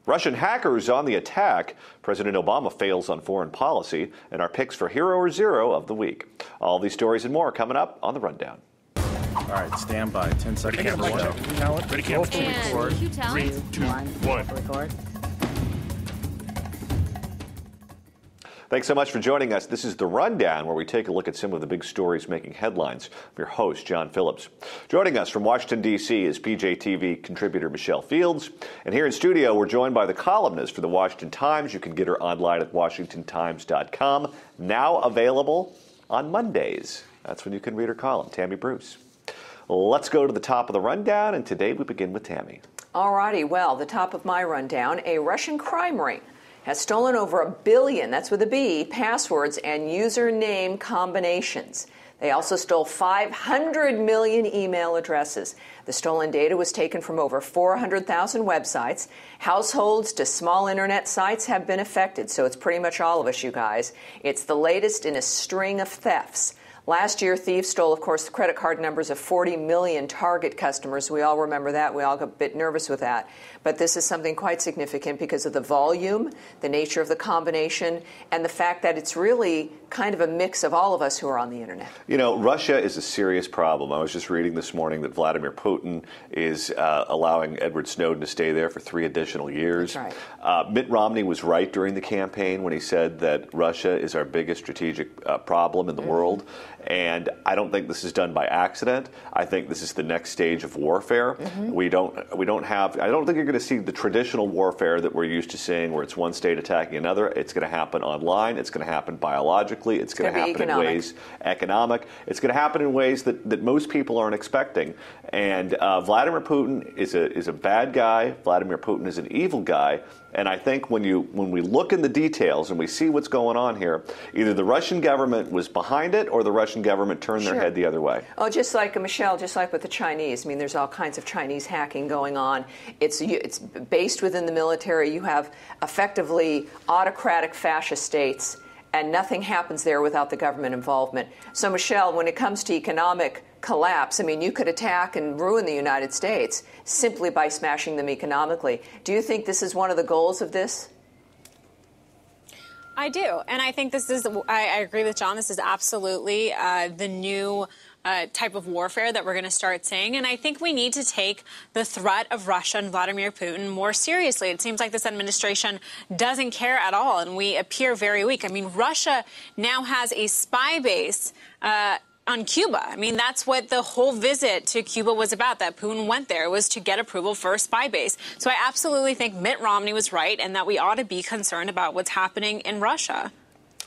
Russian hackers on the attack. President Obama fails on foreign policy, and our picks for Hero or Zero of the week. All these stories and more coming up on the Rundown. All right, stand by. 10 seconds. Ready, camera, Talent. Ready, camera. Record. 3, 2, 1. Record. Thanks so much for joining us. This is The Rundown, where we take a look at some of the big stories making headlines. I'm your host, John Phillips. Joining us from Washington, D.C. is PJTV contributor Michelle Fields. And here in studio, we're joined by the columnist for the Washington Times. You can get her online at WashingtonTimes.com. Now available on Mondays. That's when you can read her column, Tammy Bruce. Let's go to the top of the Rundown, and today we begin with Tammy. All righty. Well, the top of my rundown, a Russian crime ring has stolen over 1 billion, that's with a B, passwords and username combinations. They also stole 500 million email addresses. The stolen data was taken from over 400,000 websites. Households to small internet sites have been affected, so it's pretty much all of us, you guys. It's the latest in a string of thefts. Last year, thieves stole, of course, the credit card numbers of 40 million Target customers. We all remember that. We all got a bit nervous with that. But this is something quite significant because of the volume, the nature of the combination, and the fact that it's really kind of a mix of all of us who are on the internet. You know, Russia is a serious problem. I was just reading this morning that Vladimir Putin is allowing Edward Snowden to stay there for 3 additional years. That's right. Mitt Romney was right during the campaign when he said that Russia is our biggest strategic problem in the world. And I don't think this is done by accident. I think this is the next stage of warfare. I don't think you're going to see the traditional warfare that we're used to seeing where it's one state attacking another. It's going to happen online. It's going to happen biologically. It's going to happen in ways economic. It's going to happen in ways that most people aren't expecting. And Vladimir Putin is a bad guy. Vladimir Putin is an evil guy. And I think when we look in the details and we see what's going on here, either the Russian government was behind it or the Russian government turned their head the other way. Oh, just like, Michelle, just like with the Chinese. I mean, there's all kinds of Chinese hacking going on. It's based within the military. You have effectively autocratic fascist states, and nothing happens there without the government involvement. So, Michelle, when it comes to economic collapse, I mean, you could attack and ruin the United States simply by smashing them economically. Do you think this is one of the goals of this? I do. And I think this is, I agree with John, this is absolutely the new type of warfare that we're going to start seeing. And I think we need to take the threat of Russia and Vladimir Putin more seriously. It seems like this administration doesn't care at all, and we appear very weak. I mean, Russia now has a spy base on Cuba. I mean, that's what the whole visit to Cuba was about, that Putin went there, was to get approval for a spy base. So I absolutely think Mitt Romney was right and that we ought to be concerned about what's happening in Russia.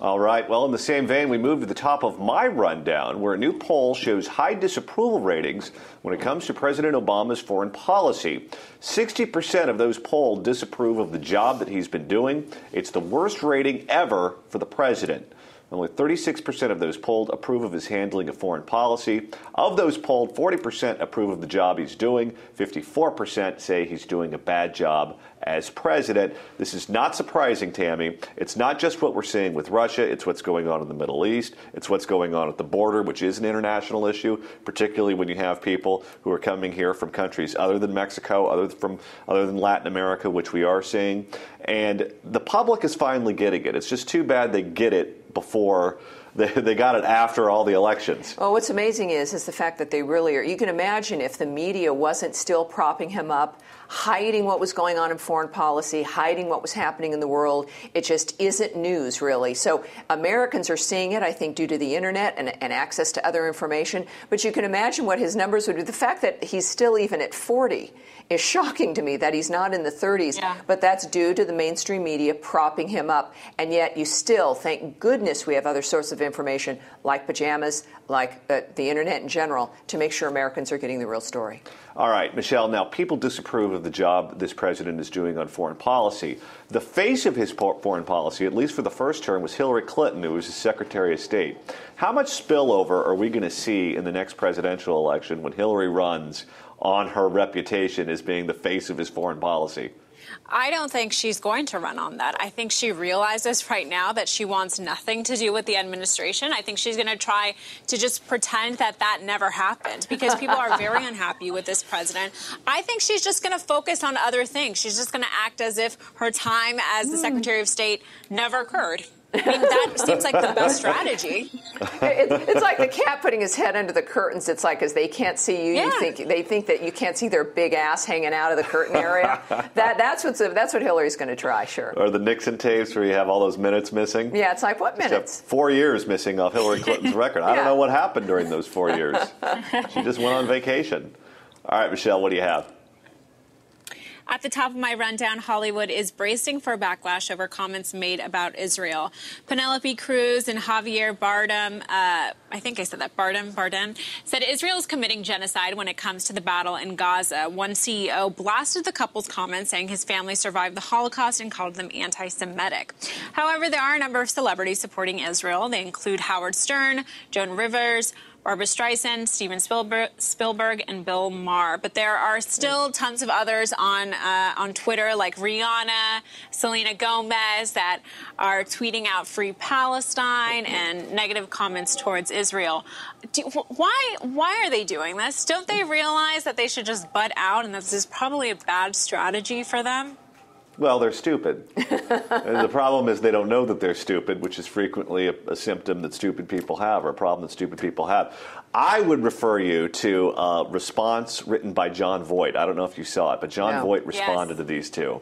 All right. Well, in the same vein, we move to the top of my rundown, where a new poll shows high disapproval ratings when it comes to President Obama's foreign policy. 60% of those polled disapprove of the job that he's been doing. It's the worst rating ever for the president. Only 36% of those polled approve of his handling of foreign policy. Of those polled, 40% approve of the job he's doing. 54% say he's doing a bad job as president. This is not surprising, Tammy. It's not just what we're seeing with Russia. It's what's going on in the Middle East. It's what's going on at the border, which is an international issue, particularly when you have people who are coming here from countries other than Mexico, other than Latin America, which we are seeing. And the public is finally getting it. It's just too bad they get it before they got it after all the elections. Well, what's amazing is the fact that they really are. You can imagine if the media wasn't still propping him up, hiding what was going on in foreign policy, hiding what was happening in the world. It just isn't news, really. So Americans are seeing it, I think, due to the internet and access to other information. But you can imagine what his numbers would be. The fact that he's still even at 40 is shocking to me, that he's not in the 30s. Yeah. But that's due to the mainstream media propping him up. And yet you still, thank goodness, we have other sources of information like pajamas, like the internet in general, to make sure Americans are getting the real story. All right, Michelle, now people disapprove of the job this president is doing on foreign policy. The face of his foreign policy, at least for the first term, was Hillary Clinton, who was his Secretary of State. How much spillover are we going to see in the next presidential election when Hillary runs on her reputation as being the face of his foreign policy? I don't think she's going to run on that. I think she realizes right now that she wants nothing to do with the administration. I think she's going to try to just pretend that that never happened because people are very unhappy with this president. I think she's just going to focus on other things. She's just going to act as if her time as the Secretary of State never occurred. I mean, that seems like the best strategy. It's like the cat putting his head under the curtains. It's like, as they can't see you, they think that you can't see their big ass hanging out of the curtain area. That's what Hillary's going to try, sure. Or the Nixon tapes where you have all those minutes missing. Yeah, it's like, what minutes? 4 years missing off Hillary Clinton's record. I don't know what happened during those 4 years. She just went on vacation. All right, Michelle, what do you have? At the top of my rundown, Hollywood is bracing for backlash over comments made about Israel. Penelope, Cruz, and Javier Bardem, I think I said that, Bardem, said Israel is committing genocide when it comes to the battle in Gaza. One CEO blasted the couple's comments, saying his family survived the Holocaust and called them anti-Semitic. However, there are a number of celebrities supporting Israel. They include Howard Stern, Joan Rivers, Barbara Streisand, Steven Spielberg, and Bill Maher. But there are still tons of others on Twitter, like Rihanna, Selena Gomez, that are tweeting out Free Palestine and negative comments towards Israel. Why are they doing this? Don't they realize that they should just butt out and this is probably a bad strategy for them? Well, they're stupid. And the problem is they don't know that they're stupid, which is frequently a symptom that stupid people have, or a problem that stupid people have. I would refer you to a response written by John Voight. I don't know if you saw it, but John Voight responded to these two.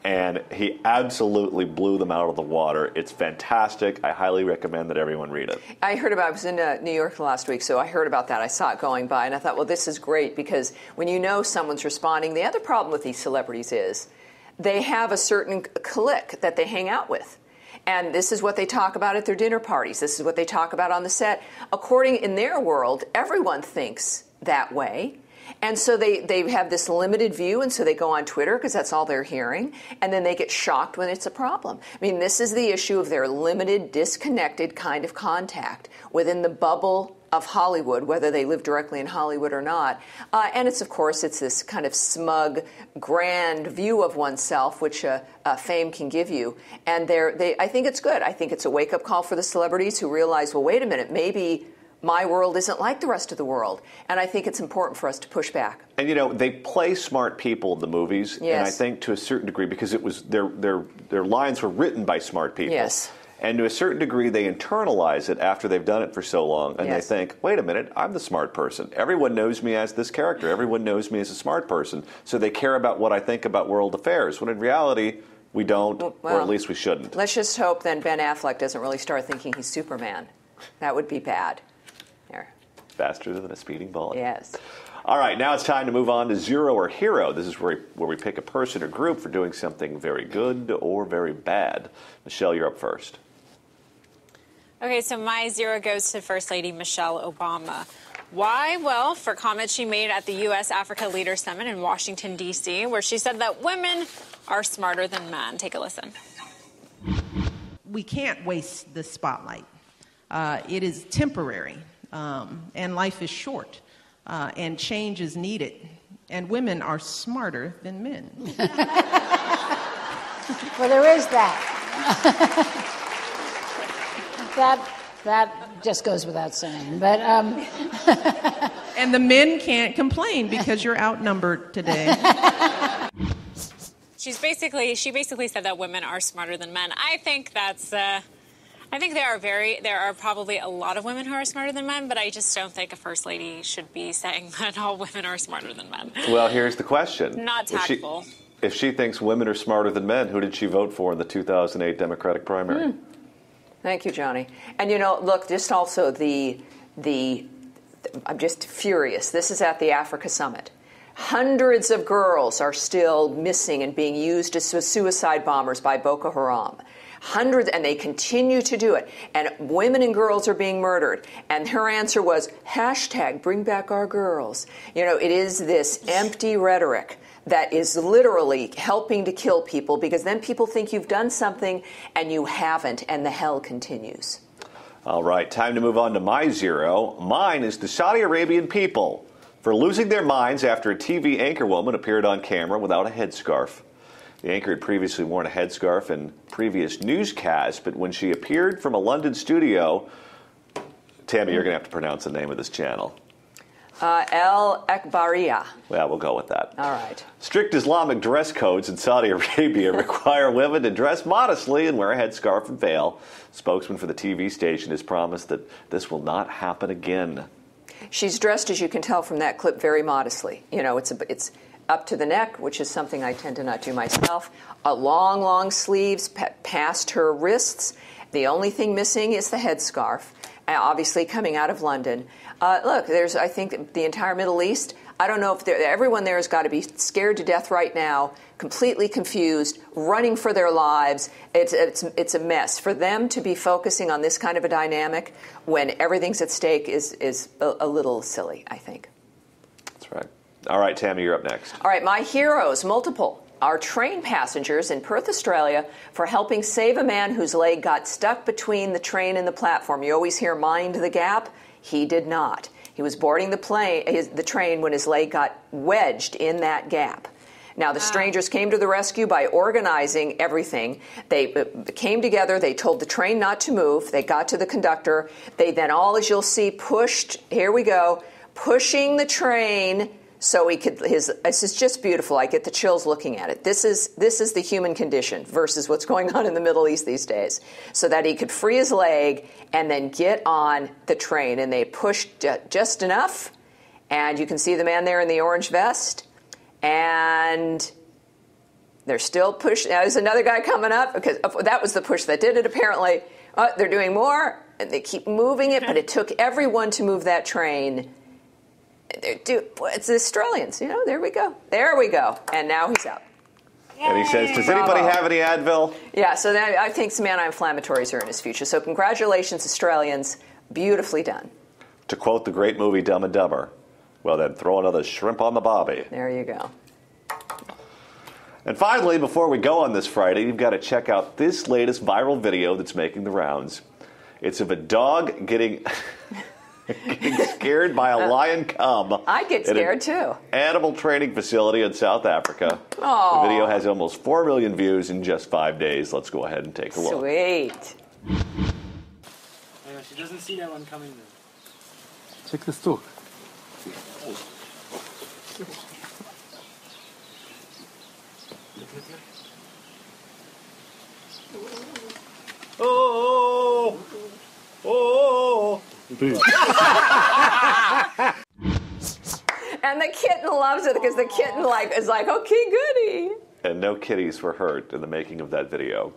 And he absolutely blew them out of the water. It's fantastic. I highly recommend that everyone read it. I was in New York last week, so I heard about that. I saw it going by, and I thought, well, this is great, because when you know someone's responding, the other problem with these celebrities is they have a certain clique that they hang out with. And this is what they talk about at their dinner parties. This is what they talk about on the set. According, in their world, everyone thinks that way. And so they have this limited view, and so they go on Twitter because that's all they're hearing, and then they get shocked when it's a problem. I mean, this is the issue of their limited, disconnected kind of contact within the bubble of Hollywood, whether they live directly in Hollywood or not. And it's, of course, it's this kind of smug, grand view of oneself, which fame can give you. And I think it's good. I think it's a wake-up call for the celebrities who realize, well, wait a minute, maybe my world isn't like the rest of the world. And I think it's important for us to push back. And, you know, they play smart people in the movies. Yes. And I think to a certain degree, because it was their lines were written by smart people. Yes. And to a certain degree, they internalize it after they've done it for so long. And they think, wait a minute, I'm the smart person. Everyone knows me as this character. Everyone knows me as a smart person. So they care about what I think about world affairs, when in reality, we don't, or at least we shouldn't. Let's just hope then Ben Affleck doesn't really start thinking he's Superman. That would be bad. There. Faster than a speeding bullet. Yes. All right, now it's time to move on to Zero or Hero. This is where we pick a person or group for doing something very good or very bad. Michelle, you're up first. Okay, so my zero goes to First Lady Michelle Obama. Why? Well, for comments she made at the U.S.-Africa Leaders Summit in Washington, D.C., where she said that women are smarter than men. Take a listen. We can't waste the spotlight. It is temporary, and life is short, and change is needed. And women are smarter than men. Well, there is that. That just goes without saying. But and the men can't complain because you're outnumbered today. She basically said that women are smarter than men. I think that's. I think there are probably a lot of women who are smarter than men, but I just don't think a first lady should be saying that all women are smarter than men. Well, here's the question. Not tactful. If she thinks women are smarter than men, who did she vote for in the 2008 Democratic primary? Thank you, Johnny. And, you know, look, just also I'm just furious. This is at the Africa Summit. Hundreds of girls are still missing and being used as suicide bombers by Boko Haram. Hundreds, and they continue to do it. And women and girls are being murdered. And her answer was, #bring back our girls. You know, it is this empty rhetoric that is literally helping to kill people, because then people think you've done something and you haven't, and the hell continues. All right, time to move on to my zero. Mine is the Saudi Arabian people for losing their minds after a TV anchorwoman appeared on camera without a headscarf. The anchor had previously worn a headscarf in previous newscasts, but when she appeared from a London studio, Tammy, you're going to have to pronounce the name of this channel. El Akbariya. Well, we'll go with that. All right. Strict Islamic dress codes in Saudi Arabia require women to dress modestly and wear a headscarf and veil. Spokesman for the TV station has promised that this will not happen again. She's dressed, as you can tell from that clip, very modestly. You know, it's up to the neck, which is something I tend to not do myself. Long, long sleeves past her wrists. The only thing missing is the headscarf, obviously coming out of London. Look, there's, I think, the entire Middle East. I don't know if everyone there has got to be scared to death right now, completely confused, running for their lives. It's a mess. For them to be focusing on this kind of a dynamic when everything's at stake is a little silly, I think. That's right. All right, Tammy, you're up next. All right, my heroes, multiple, are train passengers in Perth, Australia, for helping save a man whose leg got stuck between the train and the platform. You always hear mind the gap. He did not. He was boarding the train when his leg got wedged in that gap. Now, the strangers came to the rescue by organizing everything. They came together. They told the train not to move. They got to the conductor. They then all, as you'll see, pushed, here we go, pushing the train so he could, this is just beautiful. I get the chills looking at it. This is the human condition versus what's going on in the Middle East these days. So that he could free his leg and then get on the train. And they pushed just enough. And you can see the man there in the orange vest. And they're still pushing. Now, there's another guy coming up because that was the push that did it, apparently. They're doing more, and they keep moving it, but it took everyone to move that train. It's the Australians, you know, there we go. There we go. And now he's up. And he says, does anybody have any Advil? Yeah, so I think some anti-inflammatories are in his future. So congratulations, Australians. Beautifully done. To quote the great movie Dumb and Dumber, well, then throw another shrimp on the bobby. There you go. And finally, before we go on this Friday, you've got to check out this latest viral video that's making the rounds. It's of a dog getting scared by a lion cub. I'd get scared, too. Animal training facility in South Africa. Aww. The video has almost 4 million views in just 5 days. Let's go ahead and take a look. Sweet. She doesn't see that one coming then. Check this too. Oh, oh, And the kitten loves it because the kitten is like, okay, goody. And no kitties were hurt in the making of that video.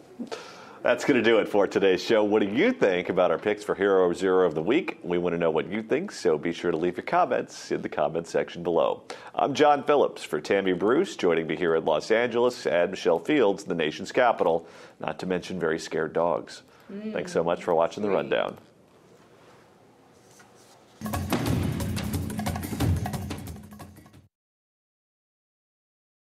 That's going to do it for today's show. What do you think about our picks for Hero or Zero of the Week? We want to know what you think, so be sure to leave your comments in the comments section below. I'm John Phillips for Tammy Bruce, joining me here in Los Angeles, and Michelle Fields, the nation's capital, not to mention very scared dogs. Thanks so much for watching The Rundown.